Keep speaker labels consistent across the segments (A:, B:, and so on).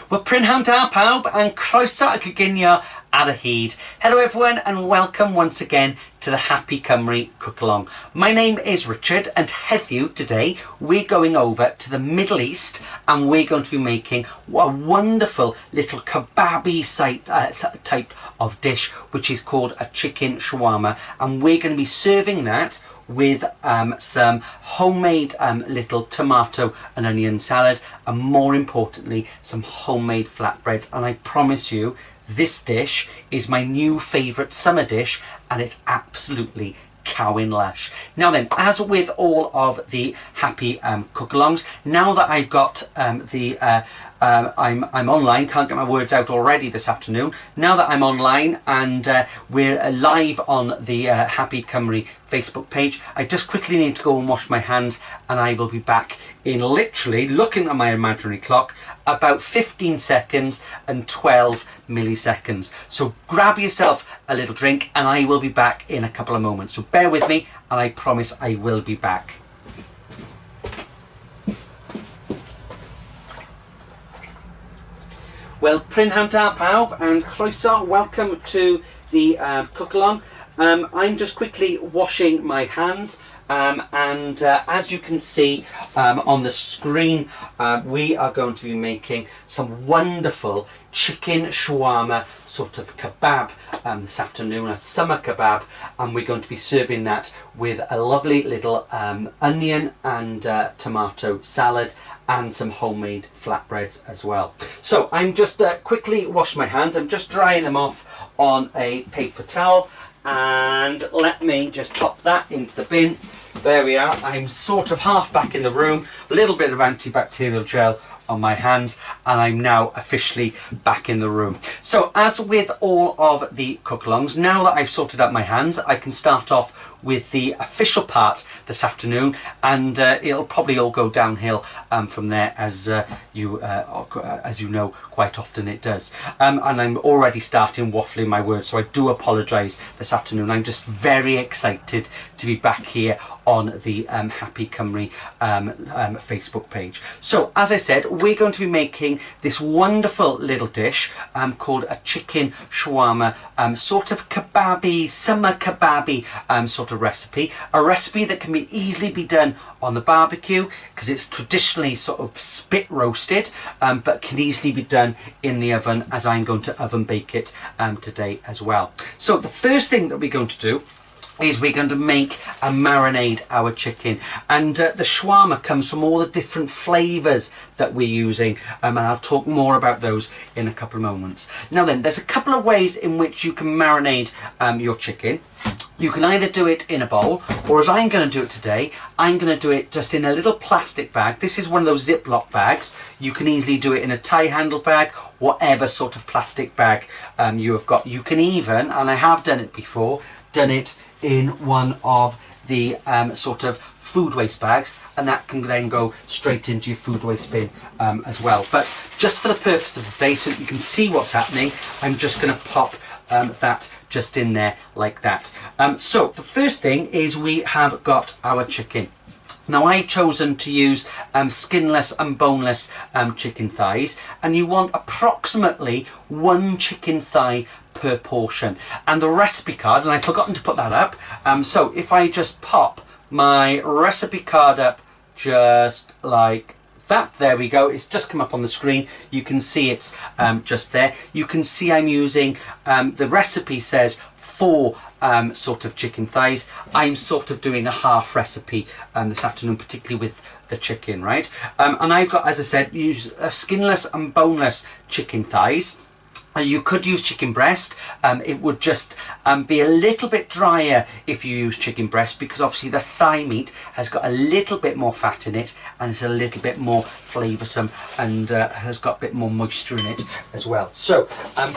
A: Wel, prynhawn da pawb and croeso y coginio ar y hyd. Hello everyone and welcome once again to the Happy Cymru Cook Along. My name is Richard and heddiw today we're going over to the Middle East and we're going to be making a wonderful little kebabi type of dish which is called a chicken shawarma, and we're going to be serving that with some homemade little tomato and onion salad, and more importantly some homemade flatbreads. And I promise you this dish is my new favourite summer dish and it's absolutely cowin lush. Now then, as with all of the happy cook-alongs, now that I've got I'm online, can't get my words out already this afternoon. Now that I'm online and we're live on the Happy Cymru Facebook page, I just quickly need to go and wash my hands and I will be back in literally, looking at my imaginary clock, about 15 seconds and 12 milliseconds. So grab yourself a little drink and I will be back in a couple of moments. So bear with me and I promise I will be back. Well, prynhawn da pawb and croeso, welcome to the cook-along. I'm just quickly washing my hands and as you can see on the screen, we are going to be making some wonderful chicken shawarma sort of kebab this afternoon, a summer kebab, and we're going to be serving that with a lovely little onion and tomato salad and some homemade flatbreads as well. So I'm just quickly washing my hands. I'm just drying them off on a paper towel, and let me just pop that into the bin. There we are. I'm sort of half back in the room, a little bit of antibacterial gel on my hands, and I'm now officially back in the room. So as with all of the cook-alongs, now that I've sorted out my hands, I can start off with the official part this afternoon, and it'll probably all go downhill from there, as you know, quite often it does. And I'm already starting waffling my words, so I do apologise this afternoon. I'm just very excited to be back here on the Happy Cymru Facebook page. So as I said, we're going to be making this wonderful little dish called a chicken shawarma, sort of kebabi, summer kebabi sort of recipe. A recipe that can easily be done on the barbecue because it's traditionally sort of spit roasted, but can easily be done in the oven, as I'm going to oven bake it today as well. So the first thing that we're going to do is we're going to make and marinate our chicken, and the shawarma comes from all the different flavours that we're using, and I'll talk more about those in a couple of moments. Now then, there's a couple of ways in which you can marinate your chicken. You can either do it in a bowl, or as I'm going to do it today, I'm going to do it just in a little plastic bag. This is one of those Ziploc bags. You can easily do it in a tie handle bag, whatever sort of plastic bag you have got. You can even, and I have done it before, done it in one of the sort of food waste bags, and that can then go straight into your food waste bin as well. But just for the purpose of today, so that you can see what's happening, I'm just going to pop that just in there like that. So the first thing is we have got our chicken. Now I've chosen to use skinless and boneless chicken thighs, and you want approximately 1 chicken thigh per portion. And the recipe card, and I've forgotten to put that up, so if I just pop my recipe card up just like that, there we go, it's just come up on the screen. You can see it's just there. You can see I'm using, the recipe says 4 sort of chicken thighs. I'm sort of doing a half recipe this afternoon, particularly with the chicken, right? And I've got, as I said, use skinless and boneless chicken thighs. You could use chicken breast. It would just be a little bit drier if you use chicken breast, because obviously the thigh meat has got a little bit more fat in it and it's a little bit more flavoursome and has got a bit more moisture in it as well. So,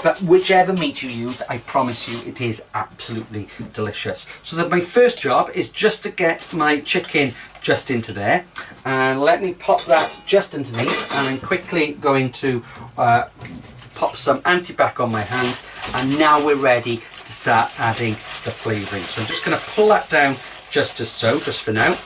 A: but whichever meat you use, I promise you it is absolutely delicious. So that my first job is just to get my chicken just into there, and let me pop that just underneath, and I'm quickly going to pop some anti-bac on my hands, and now we're ready to start adding the flavouring. So I'm just going to pull that down just as so, just for now.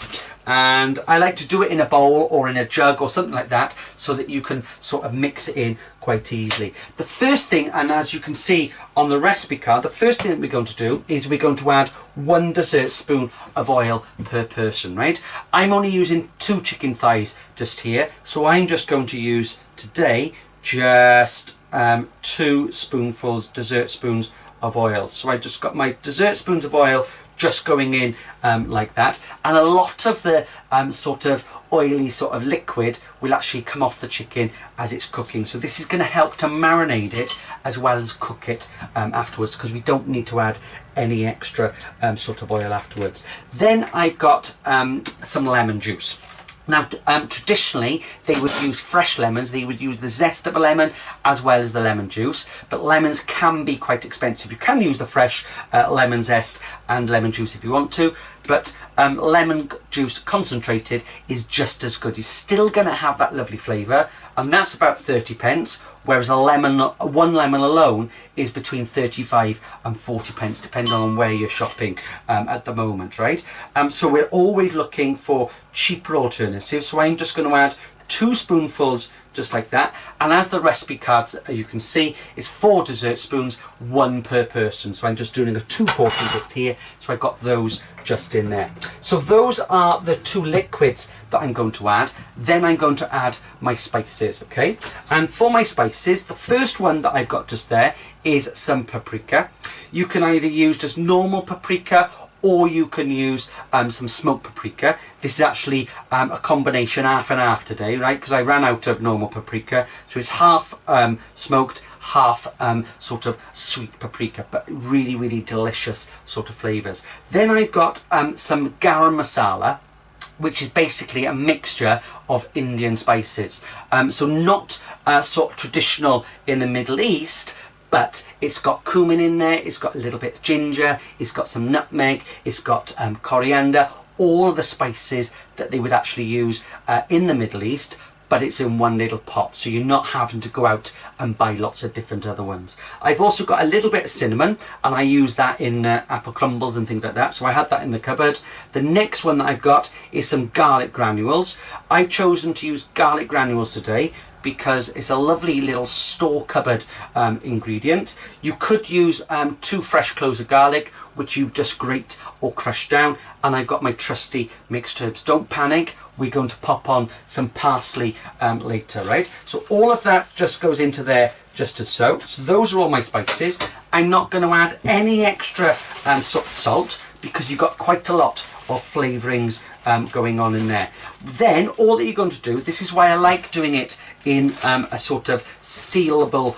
A: And I like to do it in a bowl or in a jug or something like that, so that you can sort of mix it in quite easily. The first thing, and as you can see on the recipe card, the first thing that we're going to do is we're going to add 1 dessert spoon of oil per person, right? I'm only using 2 chicken thighs just here, so I'm just going to use today just 2 spoonfuls, dessert spoons of oil. So I just got my dessert spoons of oil just going in like that, and a lot of the sort of oily sort of liquid will actually come off the chicken as it's cooking. So this is going to help to marinate it as well as cook it afterwards, because we don't need to add any extra sort of oil afterwards. Then I've got some lemon juice. Now, traditionally, they would use fresh lemons. They would use the zest of a lemon as well as the lemon juice. But lemons can be quite expensive. You can use the fresh lemon zest and lemon juice if you want to. But lemon juice concentrated is just as good. You're still going to have that lovely flavour. And that's about 30 pence. Whereas one lemon alone is between 35 and 40 pence, depending on where you're shopping at the moment, right? So we're always looking for cheaper alternatives. So I'm just going to add 2 spoonfuls just like that, and as the recipe cards you can see, it's 4 dessert spoons, 1 per person. So I'm just doing a 2 portion just here, so I got those just in there. So those are the 2 liquids that I'm going to add. Then I'm going to add my spices, okay? And for my spices, the first one that I've got just there is some paprika. You can either use just normal paprika, or you can use some smoked paprika. This is actually a combination half and half today, right? Because I ran out of normal paprika. So it's half smoked, half sort of sweet paprika, but really, really delicious sort of flavours. Then I've got some garam masala, which is basically a mixture of Indian spices. So not sort of traditional in the Middle East, but it's got cumin in there, it's got a little bit of ginger, it's got some nutmeg, it's got coriander, all the spices that they would actually use in the Middle East, but it's in one little pot, so you're not having to go out and buy lots of different other ones. I've also got a little bit of cinnamon, and I use that in apple crumbles and things like that, so I had that in the cupboard. The next one that I've got is some garlic granules. I've chosen to use garlic granules today because it's a lovely little store cupboard ingredient. You could use 2 fresh cloves of garlic, which you just grate or crush down, and I've got my trusty mixed herbs. Don't panic, we're going to pop on some parsley later, right? So all of that just goes into there just as so. So those are all my spices. I'm not going to add any extra sort of salt, because you've got quite a lot of flavourings going on in there. Then all that you're going to do, this is why I like doing it in a sort of sealable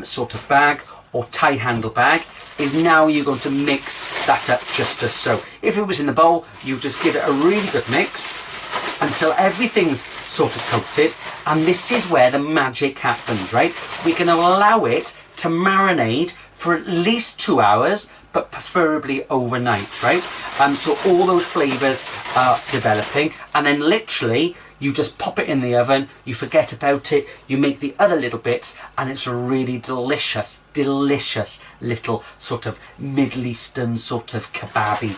A: sort of bag or tie handle bag, is now you're going to mix that up just as so. If it was in the bowl, you just give it a really good mix until everything's sort of coated, and this is where the magic happens, right? We're going to allow it to marinate for at least 2 hours, but preferably overnight, right? So all those flavours are developing, and then literally you just pop it in the oven, you forget about it, you make the other little bits, and it's a really delicious, delicious little sort of Middle Eastern sort of kebabby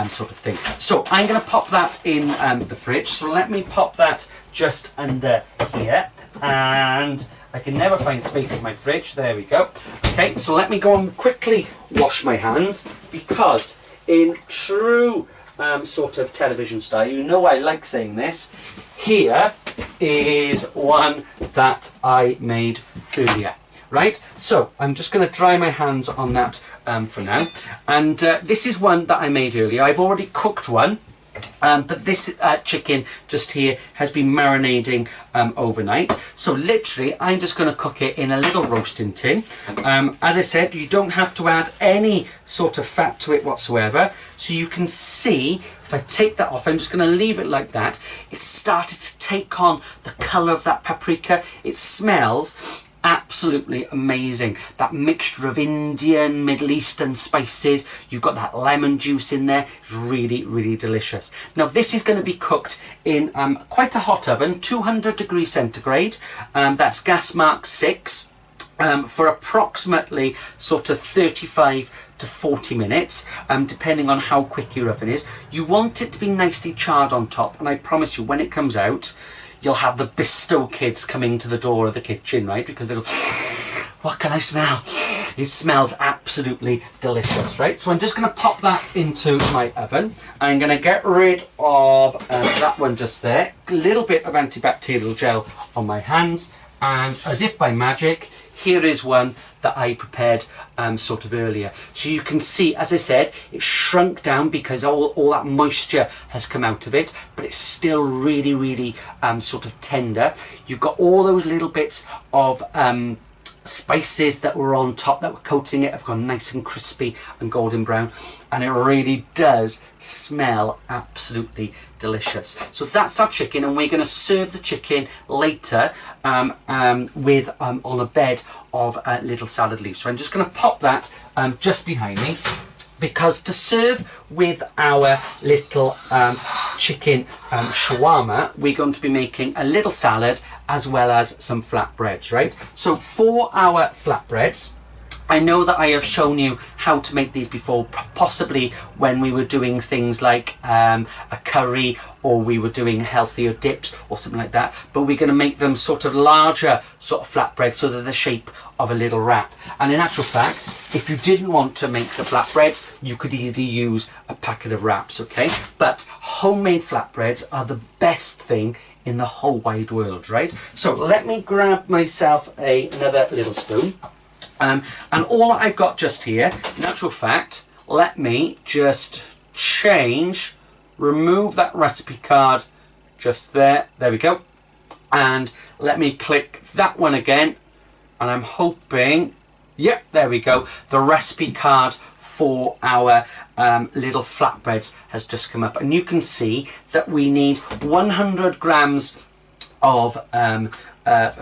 A: sort of thing. So I'm going to pop that in the fridge. So let me pop that just under here, and I can never find space in my fridge. There we go. Okay, so let me go and quickly wash my hands, because in true sort of television style, you know I like saying this, here is one that I made earlier, right? So I'm just going to dry my hands on that for now, and this is one that I made earlier. I've already cooked one, but this chicken just here has been marinating overnight. So literally I'm just going to cook it in a little roasting tin. As I said, you don't have to add any sort of fat to it whatsoever. So you can see, if I take that off, I'm just going to leave it like that. It's started to take on the colour of that paprika. It smells absolutely amazing. That mixture of Indian, Middle Eastern spices, you've got that lemon juice in there. It's really, really delicious. Now this is going to be cooked in quite a hot oven, 200 degrees centigrade. That's gas mark 6, for approximately sort of 35 to 40 minutes, depending on how quick your oven is. You want it to be nicely charred on top, and I promise you, when it comes out, you'll have the Bisto kids coming to the door of the kitchen, right? Because they'll go, what can I smell? It smells absolutely delicious, right? So I'm just going to pop that into my oven. I'm going to get rid of that one just there. A little bit of antibacterial gel on my hands. And as if by magic, here is one that I prepared sort of earlier. So you can see, as I said, it's shrunk down because all that moisture has come out of it, but it's still really, really sort of tender. You've got all those little bits of spices that were on top that were coating it have gone nice and crispy and golden brown, and it really does smell absolutely delicious. So that's our chicken, and we're going to serve the chicken later with on a bed of little salad leaves. So I'm just going to pop that just behind me, because to serve with our little chicken shawarma, we're going to be making a little salad as well as some flatbreads, right? So for our flatbreads, I know that I have shown you how to make these before, possibly when we were doing things like a curry, or we were doing healthier dips or something like that, but we're going to make them sort of larger sort of flatbreads, so they're the shape of a little wrap. And in actual fact, if you didn't want to make the flatbreads, you could easily use a packet of wraps, okay? But homemade flatbreads are the best thing in the whole wide world, right? So let me grab myself another little spoon. And all I've got just here, in actual fact, let me just remove that recipe card just there. There we go. And let me click that one again. And I'm hoping, yep, there we go. The recipe card for our little flatbreads has just come up. And you can see that we need 100 grams of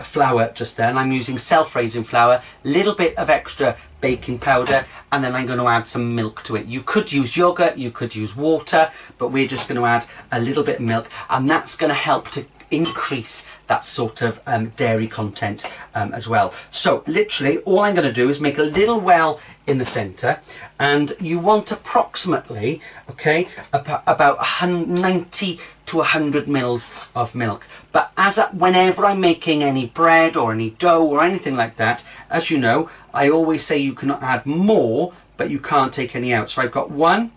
A: flour just there, and I'm using self-raising flour, little bit of extra baking powder, and then I'm going to add some milk to it. You could use yogurt, you could use water, but we're just going to add a little bit of milk, and that's going to help to increase that sort of dairy content as well. So literally all I'm going to do is make a little well in the center, and you want approximately, okay, about 90 to 100 mils of milk. But whenever I'm making any bread or any dough or anything like that, as you know, I always say you can add more, but you can't take any out. So I've got 1,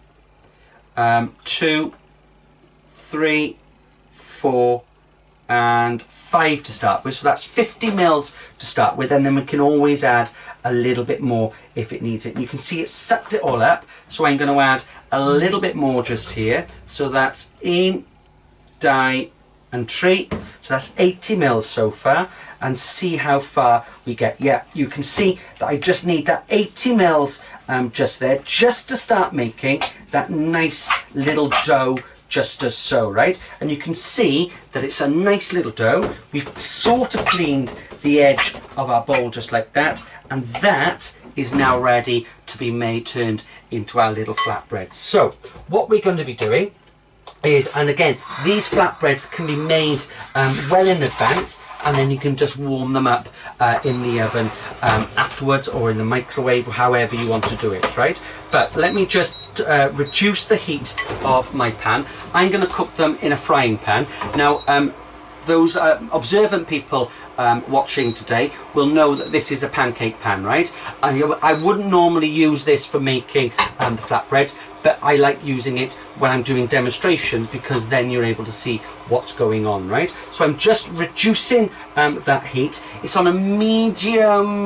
A: 2, 3, 4, and 5 to start with. So that's 50 mils to start with, and then we can always add a little bit more if it needs it. You can see it sucked it all up, so I'm going to add a little bit more just here. So that's 1, 2, and 3. So that's 80 mils so far, and see how far we get. Yeah, you can see that I just need that 80 mils just there, just to start making that nice little dough, just as so, right? And you can see that it's a nice little dough. We've sort of cleaned the edge of our bowl just like that, and that is now ready to be turned into our little flatbread. So what we're going to be doing is, and again, these flatbreads can be made well in advance, and then you can just warm them up in the oven afterwards, or in the microwave, or however you want to do it, right? But let me just reduce the heat of my pan. I'm going to cook them in a frying pan. Now, those observant people watching today will know that this is a pancake pan, right? I wouldn't normally use this for making the flatbreads, but I like using it when I'm doing demonstrations, because then you're able to see what's going on, right? So I'm just reducing that heat. It's on a medium-ish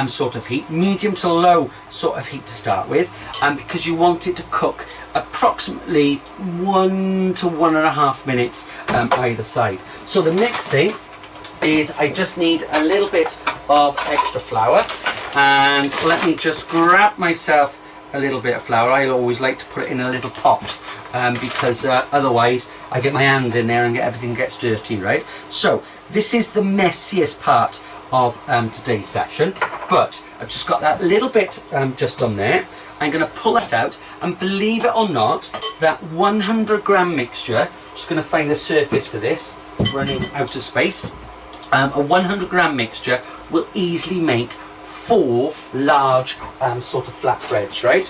A: sort of heat, medium to low sort of heat to start with, because you want it to cook approximately 1 to 1.5 minutes either side. So the next thing is I just need a little bit of extra flour, and let me just grab myself a little bit of flour. I always like to put it in a little pot because otherwise I get my hands in there and everything gets dirty, right? So this is the messiest part of today's session, but I've just got that little bit just on there. I'm going to pull that out, and believe it or not, that 100 gram mixture, just going to find the surface for this, running out of space, a 100 gram mixture will easily make 4 large sort of flatbreads, right?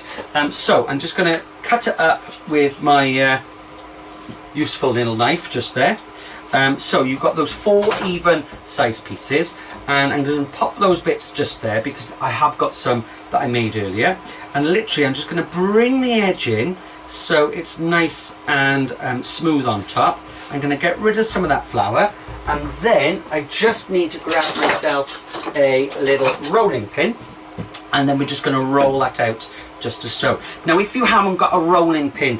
A: So I'm just going to cut it up with my useful little knife just there, So you've got those 4 even size pieces, and I'm going to pop those bits just there because I have got some that I made earlier. And literally I'm just going to bring the edge in so it's nice and smooth on top. I'm going to get rid of some of that flour, and then I just need to grab myself a little rolling pin, and then we're just going to roll that out just as so. Now if you haven't got a rolling pin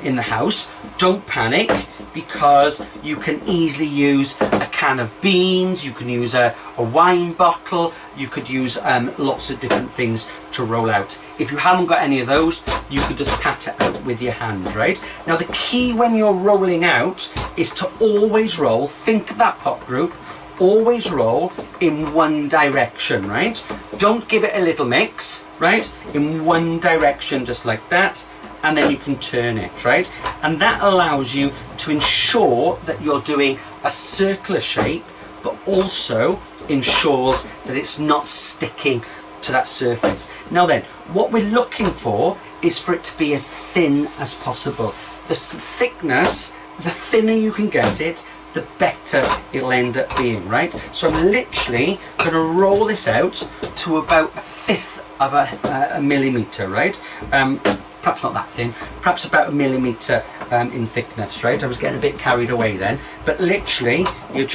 A: in the house, don't panic, because you can easily use a can of beans, you can use a wine bottle, you could use lots of different things to roll out. If you haven't got any of those, you could just pat it out with your hands, right? Now the key when you're rolling out is to always roll, think of that pop group, always roll in one direction, right? Don't give it a little mix, right? In one direction, just like that, and then you can turn it, right? And that allows you to ensure that you're doing a circular shape, but also ensures that it's not sticking to that surface. Now then, what we're looking for is for it to be as thin as possible. The thickness, the thinner you can get it, the better it'll end up being, right? So I'm literally going to roll this out to about 1/5 of a millimetre, right? Perhaps not that thin, perhaps about 1 millimetre in thickness, right? I was getting a bit carried away then, but literally you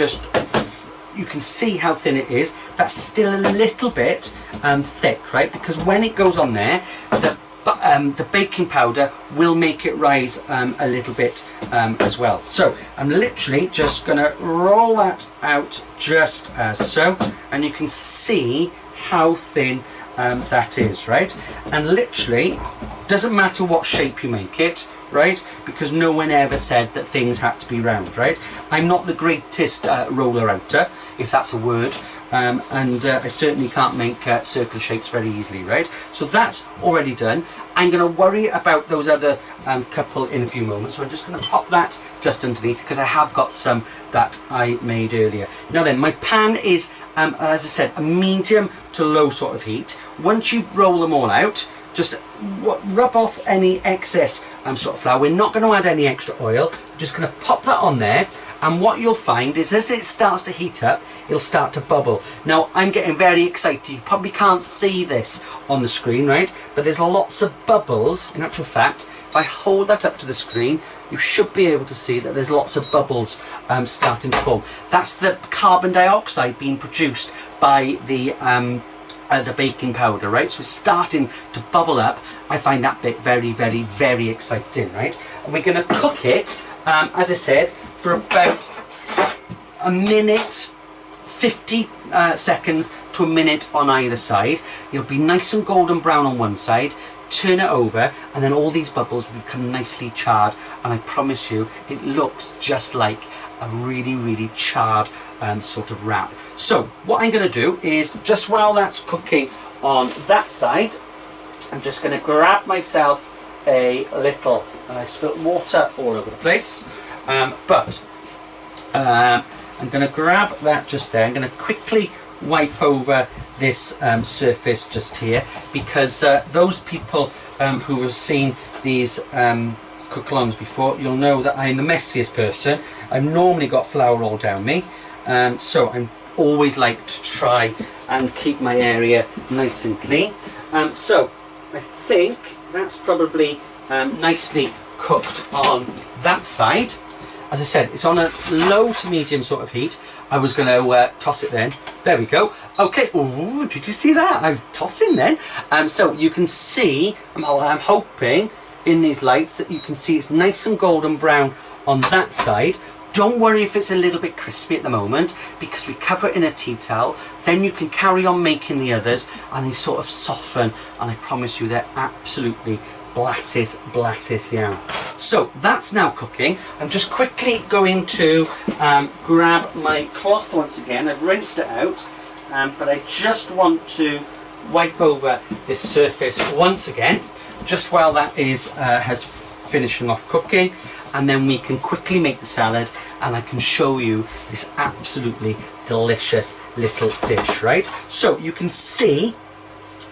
A: can see how thin it is. That's still a little bit thick, right? Because when it goes on there, the baking powder will make it rise a little bit as well. So I'm literally just going to roll that out just as so, and you can see how thin that is, right? And literally doesn't matter what shape you make it, right? Because no one ever said that things had to be round, right? I'm not the greatest roller outer, if that's a word, and I certainly can't make circular shapes very easily, right? So that's already done. I'm going to worry about those other couple in a few moments, so I'm just going to pop that just underneath because I have got some that I made earlier. Now then, my pan is, as I said, a medium to low sort of heat. Once you roll them all out, just rub off any excess sort of flour. We're not going to add any extra oil. I'm just going to pop that on there, and what you'll find is as it starts to heat up, it'll start to bubble. Now I'm getting very excited. You probably can't see this on the screen, right? But there's lots of bubbles. In actual fact, if I hold that up to the screen, you should be able to see that there's lots of bubbles starting to form. That's the carbon dioxide being produced by the baking powder, right? So it's starting to bubble up. I find that bit very, very, very exciting, right? And we're going to cook it, as I said, for about a minute, 50 seconds to a minute on either side. It'll be nice and golden brown on one side. Turn it over, and then all these bubbles will become nicely charred, and I promise you it looks just like a really, really charred sort of wrap. So what I'm going to do is, just while that's cooking on that side, I'm just going to grab myself a little, and I spilt water all over the place, but I'm going to grab that just there. I'm going to quickly wipe over this surface just here, because those people who have seen these cook-alongs before, you'll know that I'm the messiest person. I've normally got flour all down me, so I'm always like to try and keep my area nice and clean. So I think that's probably nicely cooked on that side. As I said, it's on a low to medium sort of heat. I was going to toss it then. There we go. Okay. Ooh, did you see that? I'm tossing then. So you can see, I'm hoping in these lights that you can see it's nice and golden brown on that side. Don't worry if it's a little bit crispy at the moment, because we cover it in a tea towel. Then you can carry on making the others, and they sort of soften, and I promise you they're absolutely blasses yeah. So that's now cooking. I'm just quickly going to grab my cloth once again. I've rinsed it out, but I just want to wipe over this surface once again, just while that is has finishing off cooking, and then we can quickly make the salad, and I can show you this absolutely delicious little dish, right? So you can see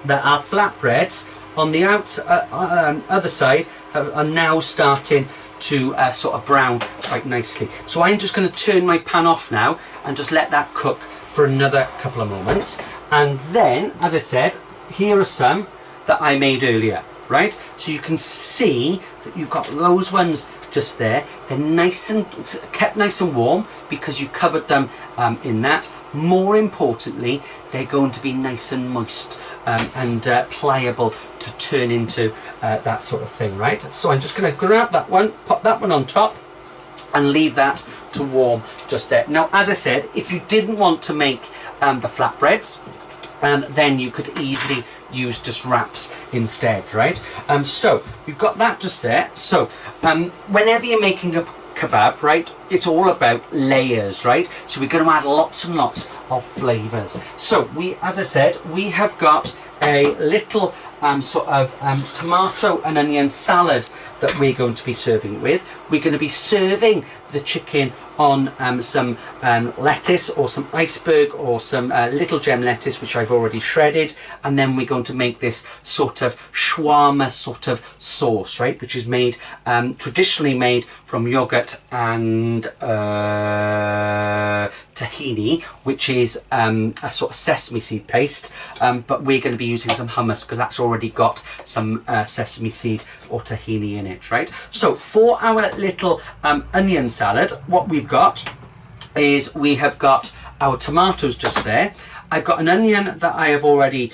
A: that our flatbreads on the other side are now starting to sort of brown quite nicely. So I'm just going to turn my pan off now and just let that cook for another couple of moments. And then, as I said, here are some that I made earlier, right? So you can see that you've got those ones just there. They're nice and kept nice and warm because you covered them in that. More importantly, they're going to be nice and moist and pliable to turn into that sort of thing, right? So I'm just going to grab that one, pop that one on top, and leave that to warm just there. Now, as I said, if you didn't want to make the flatbreads, then you could easily use just wraps instead, right? So you've got that just there. So whenever you're making a kebab, right, it's all about layers, right? So we're going to add lots and lots of flavors. So we, as I said, we have got a little sort of tomato and onion salad that we're going to be serving with. We're going to be serving the chicken on some lettuce or some iceberg or some little gem lettuce, which I've already shredded, and then we're going to make this sort of shawarma sort of sauce, right, which is made traditionally made from yogurt and tahini, which is a sort of sesame seed paste, but we're going to be using some hummus because that's already got some sesame seed or tahini in it, right? So for our little onion salad, what we've got is we have got our tomatoes just there. I've got an onion that I have already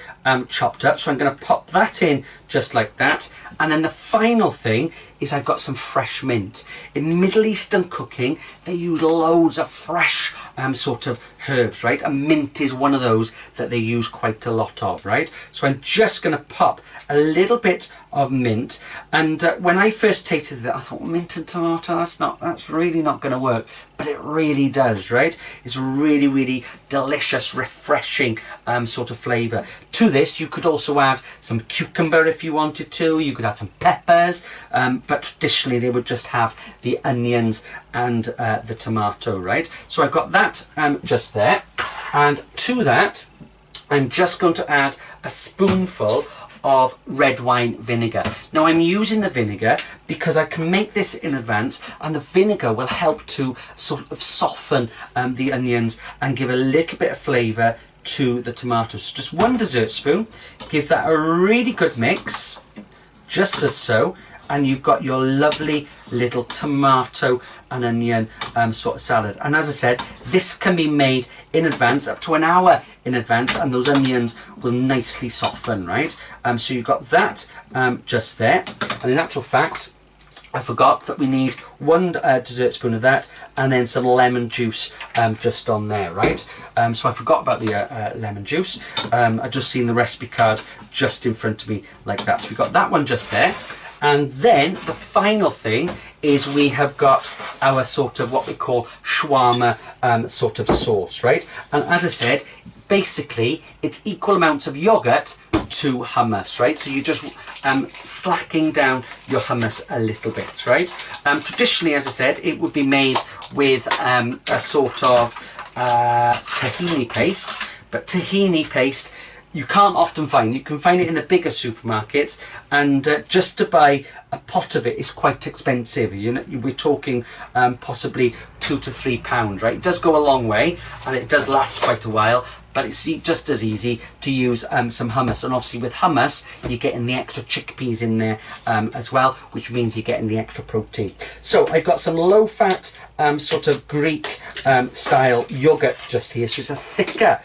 A: chopped up, so I'm going to pop that in just like that. And then the final thing is I've got some fresh mint. In Middle Eastern cooking, they use loads of fresh sort of herbs, right? And mint is one of those that they use quite a lot of, right? So I'm just going to pop a little bit of mint. And when I first tasted it, I thought, mint and tomato, that's really not going to work. But it really does, right? It's really, really delicious, refreshing sort of flavour. To this, you could also add some cucumber if you wanted to. You could add some peppers, but traditionally they would just have the onions and the tomato, right? So I've got that just there. And to that, I'm just going to add a spoonful of red wine vinegar. Now I'm using the vinegar because I can make this in advance, and the vinegar will help to sort of soften the onions and give a little bit of flavour to the tomatoes. So just 1 dessert spoon, give that a really good mix, just as so, and you've got your lovely little tomato and onion sort of salad. And as I said, this can be made in advance, up to an hour in advance, and those onions will nicely soften, right? So you've got that just there. And in actual fact, I forgot that we need 1 dessert spoon of that, and then some lemon juice just on there, right? So I forgot about the lemon juice. I just seen the recipe card just in front of me like that. So we've got that one just there. And then the final thing is we have got our sort of what we call shawarma sort of sauce, right? And as I said, basically it's equal amounts of yogurt to hummus, right? So you're just slacking down your hummus a little bit, right? Traditionally, as I said, it would be made with a sort of tahini paste, but tahini paste you can't often find. You can find it in the bigger supermarkets, and just to buy a pot of it is quite expensive. You know, we're talking possibly £2 to £3, right? It does go a long way, and it does last quite a while, but it's just as easy to use some hummus. And obviously with hummus, you're getting the extra chickpeas in there as well, which means you're getting the extra protein. So I've got some low-fat sort of Greek style yogurt just here, so it's a thicker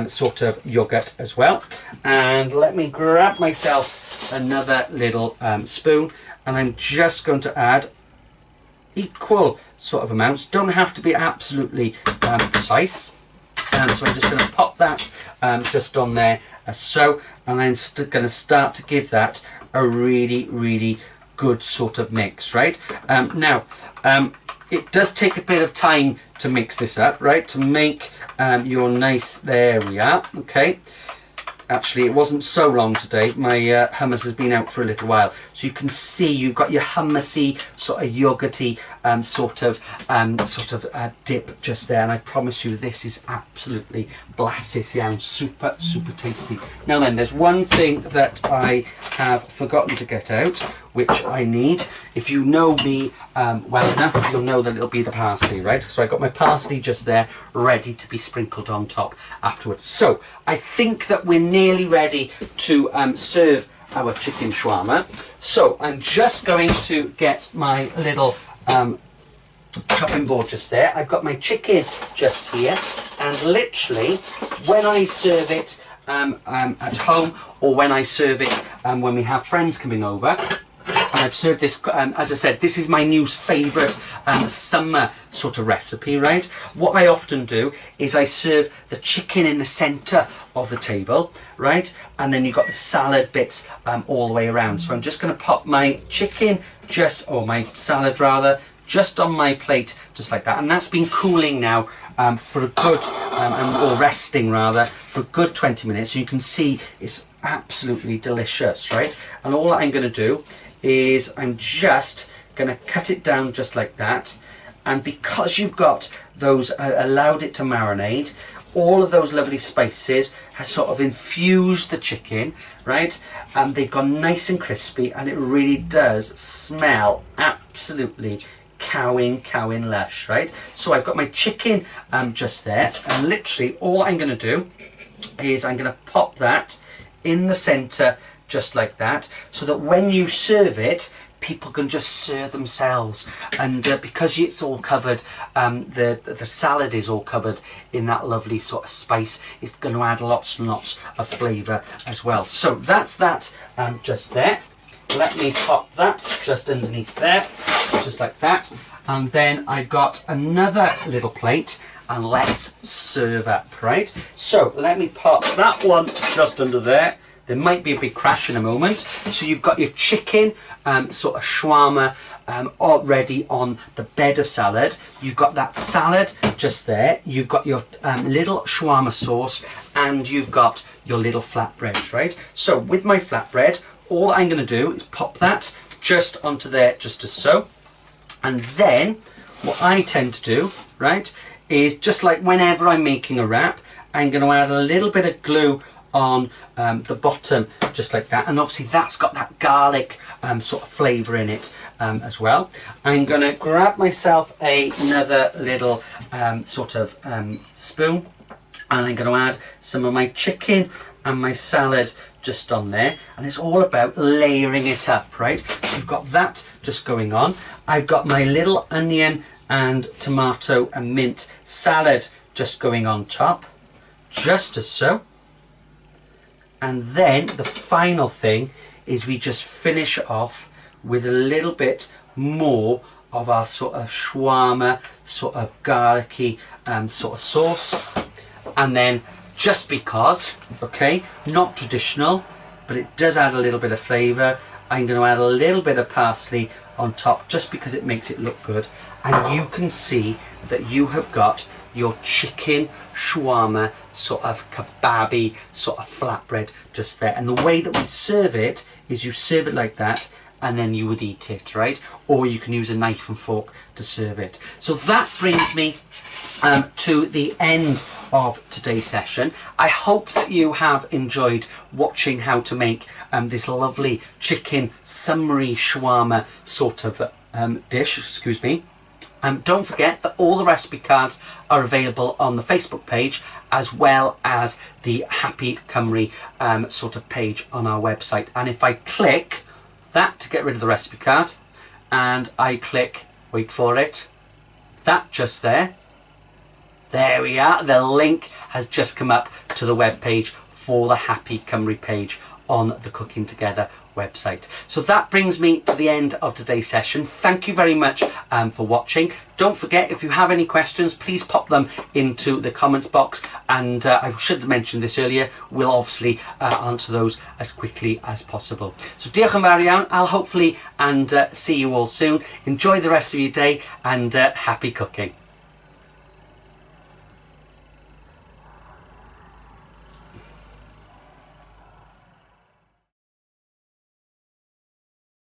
A: sort of yogurt as well. And let me grab myself another little spoon, and I'm just going to add equal sort of amounts. Don't have to be absolutely precise. So I'm just going to pop that just on there as so, and I'm going to start to give that a really, really good sort of mix, right? Now, it does take a bit of time to mix this up, right? To make your nice, there we are, okay. Actually, it wasn't so long today. My hummus has been out for a little while. So you can see you've got your hummusy, sort of yogurty sort of dip just there, and I promise you this is absolutely blasus iawn, super tasty. Now then, there's one thing that I have forgotten to get out, which I need. If you know me well enough, you'll know that it'll be the parsley, right? So I got my parsley just there, ready to be sprinkled on top afterwards. So I think that we're nearly ready to serve our chicken shawarma. So I'm just going to get my little chopping board just there. I've got my chicken just here, and literally when I serve it at home, or when I serve it when we have friends coming over, and I've served this, as I said, this is my new favourite summer sort of recipe, right? What I often do is I serve the chicken in the centre of the table, right? And then you've got the salad bits all the way around. So I'm just going to pop my chicken or my salad rather, just on my plate, just like that. And that's been cooling now for a good, or resting rather, for a good 20 minutes. So you can see it's absolutely delicious, right? And all I'm going to do is I'm just going to cut it down just like that. And because you've got those, allowed it to marinate, all of those lovely spices has sort of infused the chicken, right? And they've gone nice and crispy, and it really does smell absolutely cowing lush, right? So I've got my chicken just there, and literally all I'm going to do is I'm going to pop that in the centre just like that, so that when you serve it, people can just serve themselves. And because it's all covered, the salad is all covered in that lovely sort of spice, it's going to add lots and lots of flavour as well. So that's that just there. Let me pop that just underneath there, just like that. And then I've got another little plate, and let's serve up, right? So let me pop that one just under there. There might be a big crash in a moment. So you've got your chicken sort of shawarma already on the bed of salad. You've got that salad just there. You've got your little shawarma sauce, and you've got your little flatbread, right? So with my flatbread, all I'm going to do is pop that just onto there, just as so. And then what I tend to do, right, is just like whenever I'm making a wrap, I'm going to add a little bit of glue on the bottom, just like that. And obviously that's got that garlic sort of flavour in it as well. I'm going to grab myself another little sort of spoon, and I'm going to add some of my chicken and my salad just on there. And it's all about layering it up, right? So you've got that just going on. I've got my little onion and tomato and mint salad just going on top, just as so. And then the final thing is we just finish it off with a little bit more of our sort of shawarma, sort of garlicky sort of sauce. And then just because, okay, not traditional, but it does add a little bit of flavour, I'm going to add a little bit of parsley on top, just because it makes it look good. And you can see that you have got your chicken shawarma sort of kebabby sort of flatbread just there. And the way that we serve it is you serve it like that, and then you would eat it, right? Or you can use a knife and fork to serve it. So that brings me to the end of today's session. I hope that you have enjoyed watching how to make this lovely chicken summery shawarma sort of dish, excuse me. Don't forget that all the recipe cards are available on the Facebook page, as well as the Happy Cymru sort of page on our website. And if I click that to get rid of the recipe card, and I click, wait for it, that just there we are, the link has just come up to the web page for the Happy Cymru page on the Cooking Together website. So that brings me to the end of today's session. Thank you very much for watching. Don't forget, if you have any questions, please pop them into the comments box, and I should have mentioned this earlier, we'll obviously answer those as quickly as possible. So diolch yn fawr iawn. I'll hopefully see you all soon. Enjoy the rest of your day, and happy cooking.